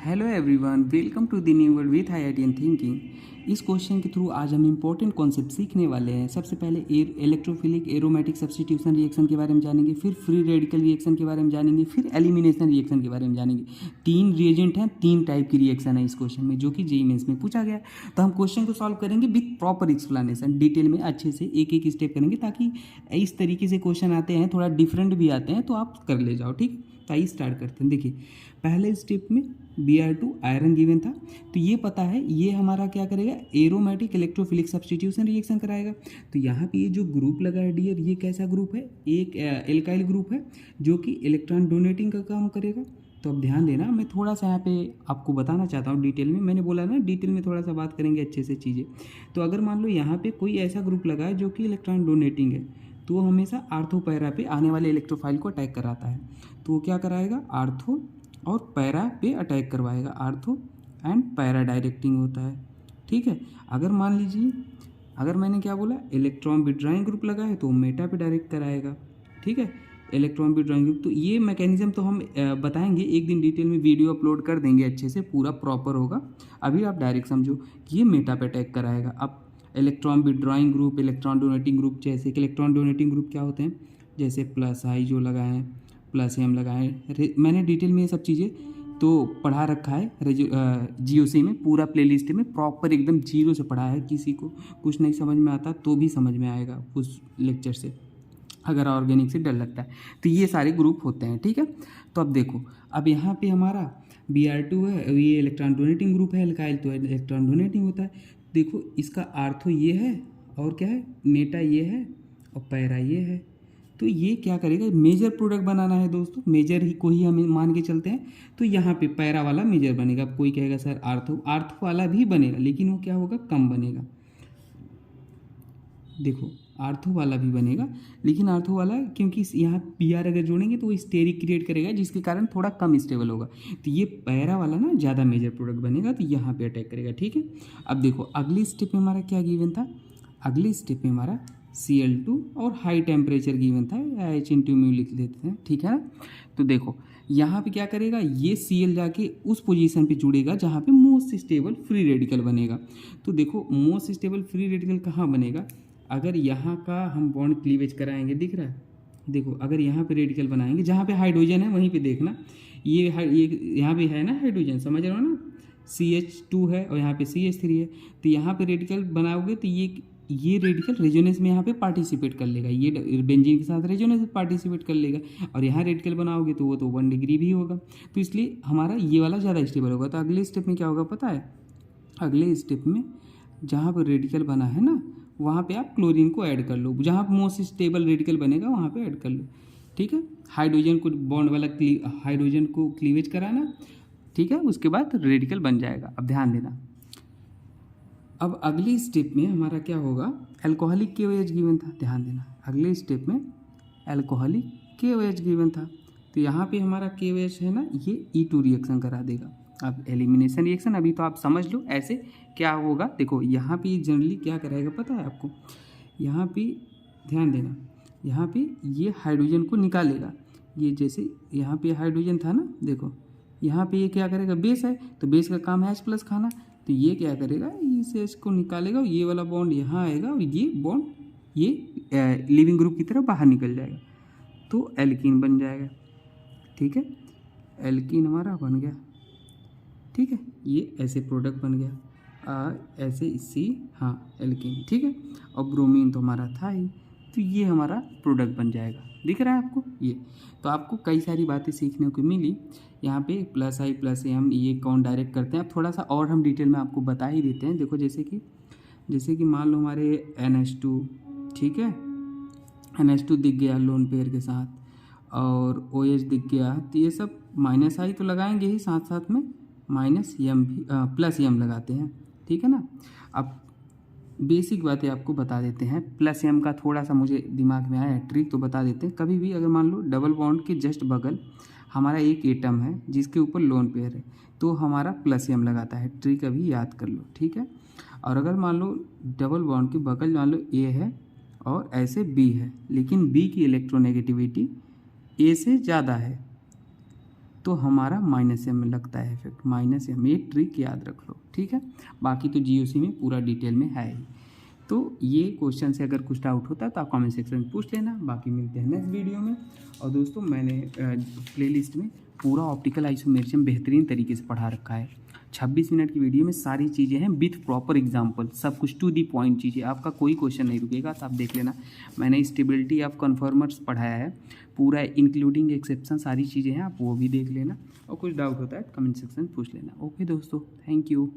Hello everyone, welcome to the new world with IITian thinking. इस question के through आज हम इंपॉर्टेंट कॉन्सेप्ट सीखने वाले हैं। सबसे पहले इलेक्ट्रोफिलिक एरोमेटिक सब्स्टिट्यूशन रिएक्शन के बारे में जानेंगे, फिर फ्री रेडिकल रिएक्शन के बारे में जानेंगे, फिर एलिमिनेशन रिएक्शन के बारे में जानेंगे। 3 रिएजेंट हैं, 3 टाइप की रिएक्शन है इस क्वेश्चन में, जो कि जेईई मेंस में पूछा गया है। तो हम क्वेश्चन को सॉल्व करेंगे विथ प्रॉपर एक्सप्लेनेशन, डिटेल में अच्छे से एक एक स्टेप करेंगे, ताकि इस तरीके से क्वेश्चन आते हैं, थोड़ा डिफरेंट भी आते हैं, तो आप कर ले जाओ। ठीक, तो आइए स्टार्ट करते हैं। देखिए, पहले स्टेप में Br2 आयरन गिवन था, तो ये पता है ये हमारा क्या करेगा, एरोमेटिक इलेक्ट्रोफिलिक सब्स्टिट्यूशन रिएक्शन कराएगा। तो यहाँ पे ये जो ग्रुप लगा है डियर, ये कैसा ग्रुप है, एक एल्काइल ग्रुप है जो कि इलेक्ट्रॉन डोनेटिंग का काम करेगा। तो अब ध्यान देना, मैं थोड़ा सा यहाँ पे आपको बताना चाहता हूँ डिटेल में। मैंने बोला ना डिटेल में थोड़ा सा बात करेंगे अच्छे से चीज़ें। तो अगर मान लो यहाँ पे कोई ऐसा ग्रुप लगा है जो कि इलेक्ट्रॉन डोनेटिंग है, तो वो हमेशा आर्थो पैरा पे आने वाले इलेक्ट्रोफाइल को अटैक कराता है। तो वो क्या कराएगा, आर्थो और पैरा पे अटैक करवाएगा। आर्थो एंड पैरा डायरेक्टिंग होता है। ठीक है, अगर मान लीजिए, अगर मैंने क्या बोला, इलेक्ट्रॉन विड्रॉइंग ग्रुप लगा है तो मेटा पे डायरेक्ट कराएगा। ठीक है, इलेक्ट्रॉन विड्रॉइंग ग्रुप, तो ये मैकेनिज्म तो हम बताएंगे एक दिन, डिटेल में वीडियो अपलोड कर देंगे, अच्छे से पूरा प्रॉपर होगा। अभी आप डायरेक्ट समझो कि ये मेटा पे अटैक कराएगा। अब electron withdrawing group, electron donating group, जैसे कि इलेक्ट्रॉन डोनेटिंग ग्रुप क्या होते हैं, जैसे प्लस आई जो लगाएं, प्लस एम लगाएं। मैंने डिटेल में ये सब चीज़ें तो पढ़ा रखा है GOC में, पूरा प्लेलिस्ट में प्रॉपर एकदम जीरो से पढ़ा है। किसी को कुछ नहीं समझ में आता तो भी समझ में आएगा उस लेक्चर से, अगर ऑर्गेनिक से डर लगता है। तो ये सारे ग्रुप होते हैं। ठीक है, तो अब देखो, अब यहाँ पे हमारा Br2 है, ये इलेक्ट्रॉन डोनेटिंग ग्रुप है, एल्काइल तो इलेक्ट्रॉन डोनेटिंग होता है। देखो, इसका आर्थो ये है और क्या है, मेटा ये है और पैरा ये है। तो ये क्या करेगा, मेजर प्रोडक्ट बनाना है दोस्तों, मेजर ही को ही हम मान के चलते हैं। तो यहाँ पे पैरा वाला मेजर बनेगा। कोई कहेगा सर आर्थो, आर्थो वाला भी बनेगा, लेकिन वो क्या होगा, कम बनेगा। देखो, आर्थो वाला भी बनेगा, लेकिन आर्थो वाला क्योंकि यहाँ Pr अगर जोड़ेंगे तो वो स्टेरिक क्रिएट करेगा, जिसके कारण थोड़ा कम स्टेबल होगा। तो ये पैरा वाला ना ज़्यादा मेजर प्रोडक्ट बनेगा, तो यहाँ पे अटैक करेगा। ठीक है, अब देखो अगली स्टेप में हमारा क्या गिवन था, अगली स्टेप में हमारा Cl2 और हाई टेम्परेचर गिवन था, H/μ लिख देते हैं। ठीक है ना, तो देखो यहाँ पे क्या करेगा, ये Cl जाके उस पोजीशन पे जुड़ेगा जहाँ पे मोस्ट स्टेबल फ्री रेडिकल बनेगा। तो देखो, मोस्ट स्टेबल फ्री रेडिकल कहाँ बनेगा, अगर यहाँ का हम बॉन्ड क्लीवेज कराएंगे, दिख रहा है, देखो अगर यहाँ पे रेडिकल बनाएंगे, जहाँ पे हाइड्रोजन है वहीं पे देखना, ये यहाँ पे है ना हाइड्रोजन, समझ रहे हो ना, CH2 है और यहाँ पे CH3 है। तो यहाँ पे रेडिकल बनाओगे तो ये रेडिकल रेजोनेंस में यहाँ पे पार्टिसिपेट कर लेगा, ये बेंजीन के साथ रेजोनेंस में पार्टिसिपेट कर लेगा। और यहाँ रेडिकल बनाओगे तो वो तो 1 डिग्री भी होगा। तो इसलिए हमारा ये वाला ज़्यादा स्टेबल होगा। तो अगले स्टेप में क्या होगा पता है, अगले स्टेप में जहाँ पर रेडिकल बना है ना, वहाँ पे आप क्लोरीन को ऐड कर लो, जहाँ मोस्ट स्टेबल रेडिकल बनेगा वहाँ पे ऐड कर लो। ठीक है, हाइड्रोजन को बॉन्ड वाला हाइड्रोजन को क्लीवेज कराना। ठीक है, उसके बाद रेडिकल बन जाएगा। अब ध्यान देना, अब अगली स्टेप में हमारा क्या होगा, अल्कोहलिक KOH गिवन था। ध्यान देना, अगले स्टेप में अल्कोहलिक KOH गिवन था। तो यहाँ पे हमारा KOH है ना, ये E2 रिएक्शन करा देगा। अब एलिमिनेशन रिएक्शन अभी तो आप समझ लो ऐसे क्या होगा। देखो यहाँ पे जनरली क्या कराएगा पता है आपको, यहाँ पे ध्यान देना, यहाँ पे ये हाइड्रोजन को निकालेगा। ये जैसे यहाँ पे हाइड्रोजन था ना, देखो यहाँ पे ये क्या करेगा, बेस है, तो बेस का काम है H+ खाना। तो ये क्या करेगा, इस H को निकालेगा, ये वाला बॉन्ड यहाँ आएगा और ये बॉन्ड ये लिविंग ग्रुप की तरफ बाहर निकल जाएगा, तो एल्कीन बन जाएगा। ठीक है, एल्कीन हमारा बन गया। ठीक है, ये ऐसे प्रोडक्ट बन गया, ऐसे इसी, हाँ एल्कीन। ठीक है, और ब्रोमीन तो हमारा था ही, तो ये हमारा प्रोडक्ट बन जाएगा। दिख रहा है आपको ये। तो आपको कई सारी बातें सीखने को मिली। यहाँ पे +I+M ये कौन डायरेक्ट करते हैं, अब थोड़ा सा और हम डिटेल में आपको बता ही देते हैं। देखो जैसे कि मान लो हमारे NH2, ठीक है, NH2 दिख गया लोन पेयर के साथ, और OH दिख गया, तो ये सब -I तो लगाएंगे ही, साथ साथ में -M भी +M लगाते हैं। ठीक है ना, अब बेसिक बातें आपको बता देते हैं। +M का थोड़ा सा मुझे दिमाग में आया ट्रिक, तो बता देते हैं। कभी भी अगर मान लो डबल बॉन्ड के जस्ट बगल हमारा एक एटम है जिसके ऊपर लोन पेयर है, तो हमारा +M लगाता है। ट्रिक अभी याद कर लो। ठीक है, और अगर मान लो डबल बॉन्ड के बगल मान लो A है और ऐसे B है, लेकिन B की इलेक्ट्रोनेगेटिविटी A से ज़्यादा है, तो हमारा -m में लगता है इफेक्ट, -m। ये ट्रिक याद रख लो, ठीक है। बाकी तो जीओसी में पूरा डिटेल में है ही। तो ये क्वेश्चन से अगर कुछ डाउट होता है तो आप कमेंट सेक्शन में पूछ लेना। बाकी मिलते हैं नेक्स्ट वीडियो में। और दोस्तों मैंने प्लेलिस्ट में पूरा ऑप्टिकल आइसोमेरिज्म बेहतरीन तरीके से पढ़ा रखा है। 26 मिनट की वीडियो में सारी चीज़ें हैं विथ प्रॉपर एग्जांपल, सब कुछ टू दी पॉइंट चीज़ें, आपका कोई क्वेश्चन नहीं रुकेगा। तो आप देख लेना, मैंने स्टेबिलिटी ऑफ कन्फर्मर्स पढ़ाया है पूरा, इंक्लूडिंग एक्सेप्शन, सारी चीज़ें हैं, आप वो भी देख लेना। और कुछ डाउट होता है कमेंट सेक्शन में पूछ लेना। ओके दोस्तों, थैंक यू।